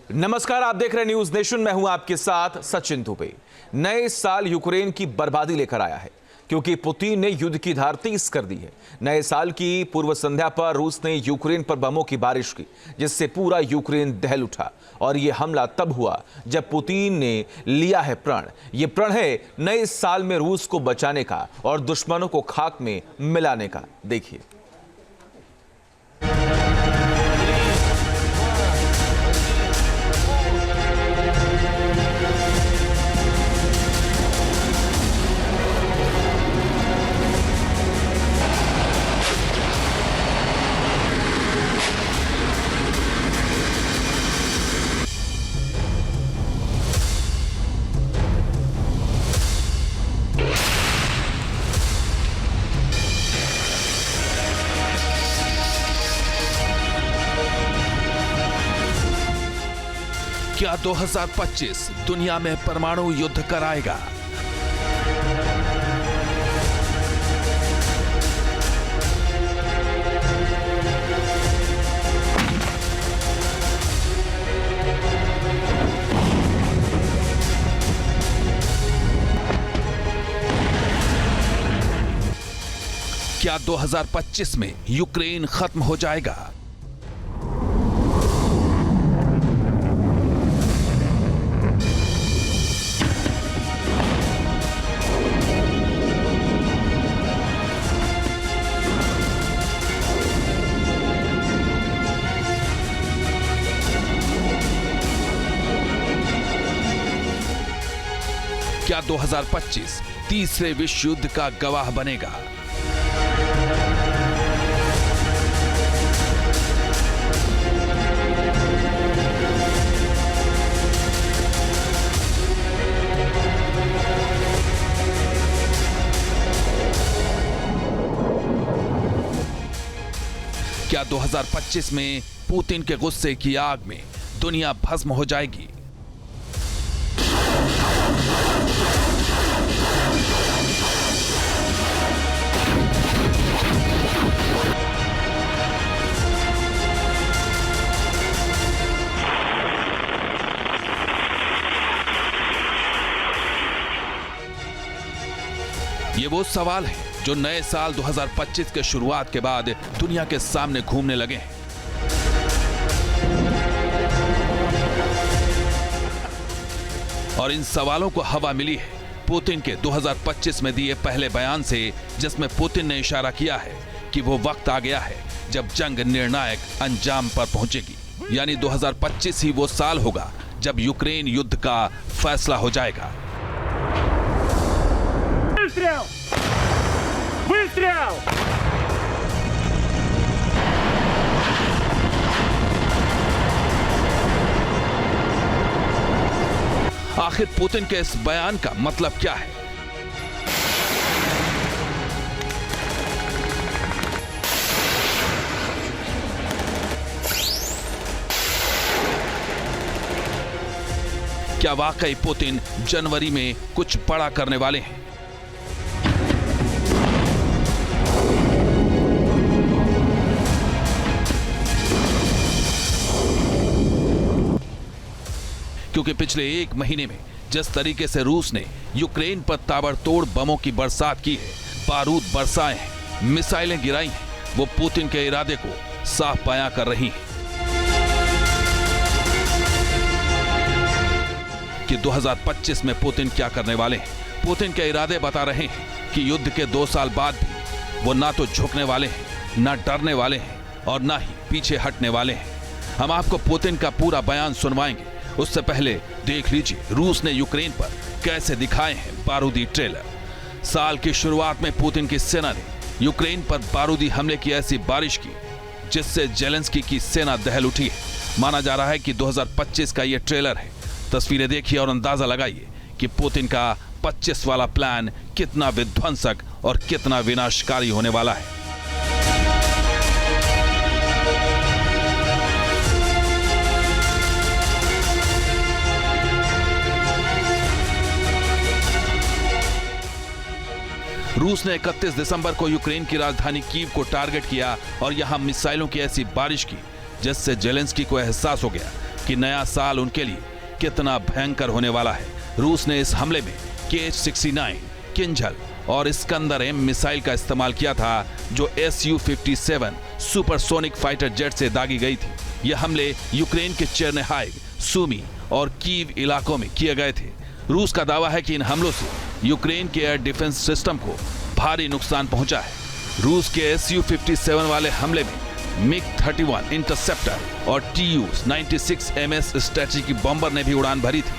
नमस्कार, आप देख रहे हैं न्यूज नेशन। मैं हूं आपके साथ सचिन दुबे। नए साल यूक्रेन की बर्बादी लेकर आया है क्योंकि पुतिन ने युद्ध की धार तेज कर दी है। नए साल की पूर्व संध्या पर रूस ने यूक्रेन पर बमों की बारिश की, जिससे पूरा यूक्रेन दहल उठा। और यह हमला तब हुआ जब पुतिन ने लिया है प्रण। यह प्रण है नए साल में रूस को बचाने का और दुश्मनों को खाक में मिलाने का। देखिए। क्या 2025 दुनिया में परमाणु युद्ध कराएगा? क्या 2025 में यूक्रेन खत्म हो जाएगा? क्या 2025 तीसरे विश्व युद्ध का गवाह बनेगा? क्या 2025 में पुतिन के गुस्से की आग में दुनिया भस्म हो जाएगी? ये वो सवाल है जो नए साल 2025 के शुरुआत के बाद दुनिया के सामने घूमने लगे हैं। और इन सवालों को हवा मिली है पुतिन के 2025 में दिए पहले बयान से, जिसमें पुतिन ने इशारा किया है कि वो वक्त आ गया है जब जंग निर्णायक अंजाम पर पहुंचेगी। यानी 2025 ही वो साल होगा जब यूक्रेन युद्ध का फैसला हो जाएगा। आखिर पुतिन के इस बयान का मतलब क्या है? क्या वाकई पुतिन जनवरी में कुछ बड़ा करने वाले हैं? क्योंकि पिछले एक महीने में जिस तरीके से रूस ने यूक्रेन पर ताबड़तोड़ बमों की बरसात की है, बारूद बरसाए हैं, मिसाइलें गिराई हैं, वो पुतिन के इरादे को साफ बयां कर रही हैं कि 2025 में पुतिन क्या करने वाले हैं। पुतिन के इरादे बता रहे हैं कि युद्ध के 2 साल बाद भी वो ना तो झुकने वाले हैं, ना डरने वाले हैं और ना ही पीछे हटने वाले हैं। हम आपको पुतिन का पूरा बयान सुनवाएंगे। उससे पहले देख लीजिए रूस ने यूक्रेन पर कैसे दिखाए हैं बारूदी ट्रेलर। साल की शुरुआत में पुतिन की सेना ने यूक्रेन पर बारूदी हमले की ऐसी बारिश की जिससे जेलेंस्की की सेना दहल उठी है। माना जा रहा है कि 2025 का यह ट्रेलर है। तस्वीरें देखिए और अंदाजा लगाइए कि पुतिन का 25 वाला प्लान कितना विध्वंसक और कितना विनाशकारी होने वाला है। रूस ने 31 दिसंबर को यूक्रेन की राजधानी कीव को टारगेट किया और यहां मिसाइलों की ऐसी बारिश की जिससे जेलेंस्की को एहसास हो गया कि नया साल उनके लिए कितना भयंकर होने वाला है। रूस ने इस हमले में KH-69, किंजल और इस्कंदर M मिसाइल का इस्तेमाल किया था, जो Su-57 सुपरसोनिक फाइटर जेट से दागी गई थी। यह हमले यूक्रेन के चेर्निहाइव, सुमी और कीव इलाकों में किए गए थे। रूस का दावा है कि इन हमलों से यूक्रेन के एयर डिफेंस सिस्टम को भारी नुकसान पहुंचा है। रूस के Su-57 वाले हमले में MiG-31 इंटरसेप्टर और Tu-96 MS स्ट्रेटजिक बॉम्बर ने भी उड़ान भरी थी,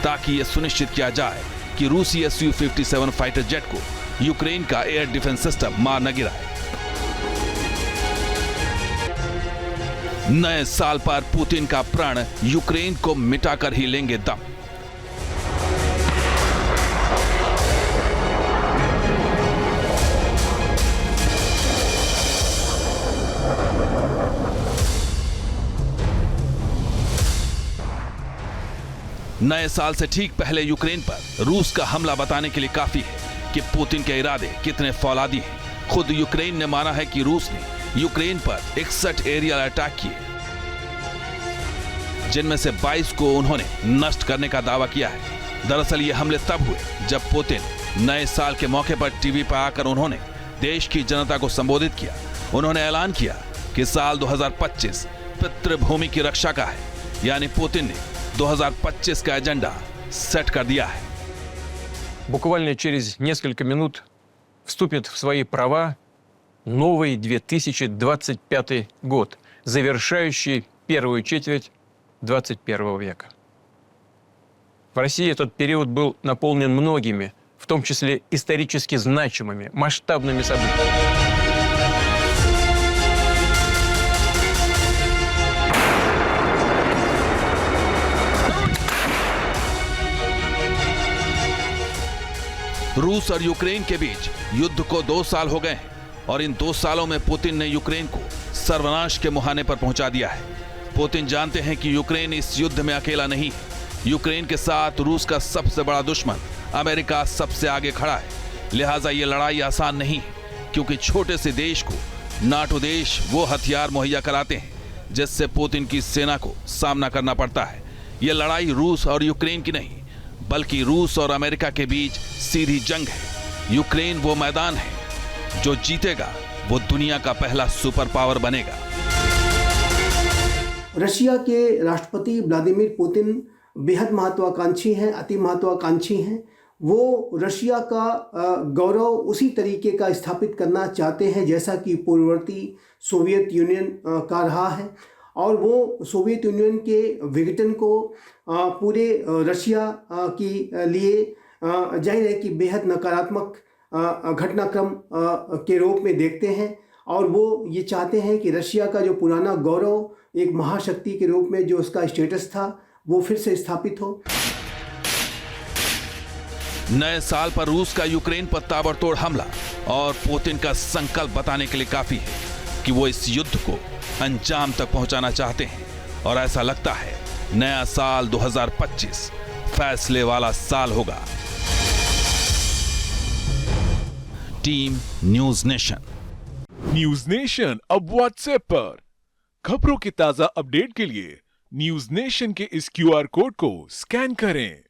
ताकि यह सुनिश्चित किया जाए कि रूसी Su-57 फाइटर जेट को यूक्रेन का एयर डिफेंस सिस्टम मार न गिराए। नए साल पर पुतिन का प्रण यूक्रेन को मिटाकर ही लेंगे दम। नए साल से ठीक पहले यूक्रेन पर रूस का हमला बताने के लिए काफी है कि पुतिन के इरादे कितने फौलादी हैं। खुद यूक्रेन ने माना है कि रूस ने यूक्रेन पर 61 एरियल अटैक किए, जिनमें से 22 को उन्होंने नष्ट करने का दावा किया है। दरअसल ये हमले तब हुए जब पुतिन नए साल के मौके पर टीवी पर आकर उन्होंने देश की जनता को संबोधित किया। उन्होंने ऐलान किया कि साल 2025 पितृभूमि की रक्षा का है, यानी पुतिन ने 2025 का एजेंडा सेट कर दिया है। Буквально через несколько минут вступит в свои права новый 2025 год, завершающий первую четверть 21 века. В России этот период был наполнен многими, в том числе исторически значимыми, масштабными событиями. रूस और यूक्रेन के बीच युद्ध को 2 साल हो गए हैं और इन 2 सालों में पुतिन ने यूक्रेन को सर्वनाश के मुहाने पर पहुंचा दिया है। पुतिन जानते हैं कि यूक्रेन इस युद्ध में अकेला नहीं है। यूक्रेन के साथ रूस का सबसे बड़ा दुश्मन अमेरिका सबसे आगे खड़ा है। लिहाजा ये लड़ाई आसान नहीं है, क्योंकि छोटे से देश को नाटो देश वो हथियार मुहैया कराते हैं जिससे पुतिन की सेना को सामना करना पड़ता है। ये लड़ाई रूस और यूक्रेन की नहीं, बल्कि रूस और अमेरिका के बीच सीधी जंग है। यूक्रेन वो मैदान है जो जीतेगा वो दुनिया का पहला सुपर पावर बनेगा। रशिया के राष्ट्रपति व्लादिमीर पुतिन बेहद महत्वाकांक्षी हैं, अति महत्वाकांक्षी हैं। वो रशिया का गौरव उसी तरीके का स्थापित करना चाहते हैं जैसा कि पूर्ववर्ती सोवियत यूनियन का रहा है, और वो सोवियत यूनियन के विघटन को पूरे रशिया के लिए जाहिर है कि बेहद नकारात्मक घटनाक्रम के रूप में देखते हैं, और वो ये चाहते हैं कि रशिया का जो पुराना गौरव एक महाशक्ति के रूप में जो उसका स्टेटस था वो फिर से स्थापित हो। नए साल पर रूस का यूक्रेन पर ताबड़तोड़ हमला और पुतिन का संकल्प बताने के लिए काफी है कि वो इस युद्ध को अंजाम तक पहुंचाना चाहते हैं। और ऐसा लगता है नया साल 2025 फैसले वाला साल होगा। Team news nation. News nation अब व्हाट्सएप पर खबरों की ताजा अपडेट के लिए न्यूज नेशन के इस QR कोड को स्कैन करें।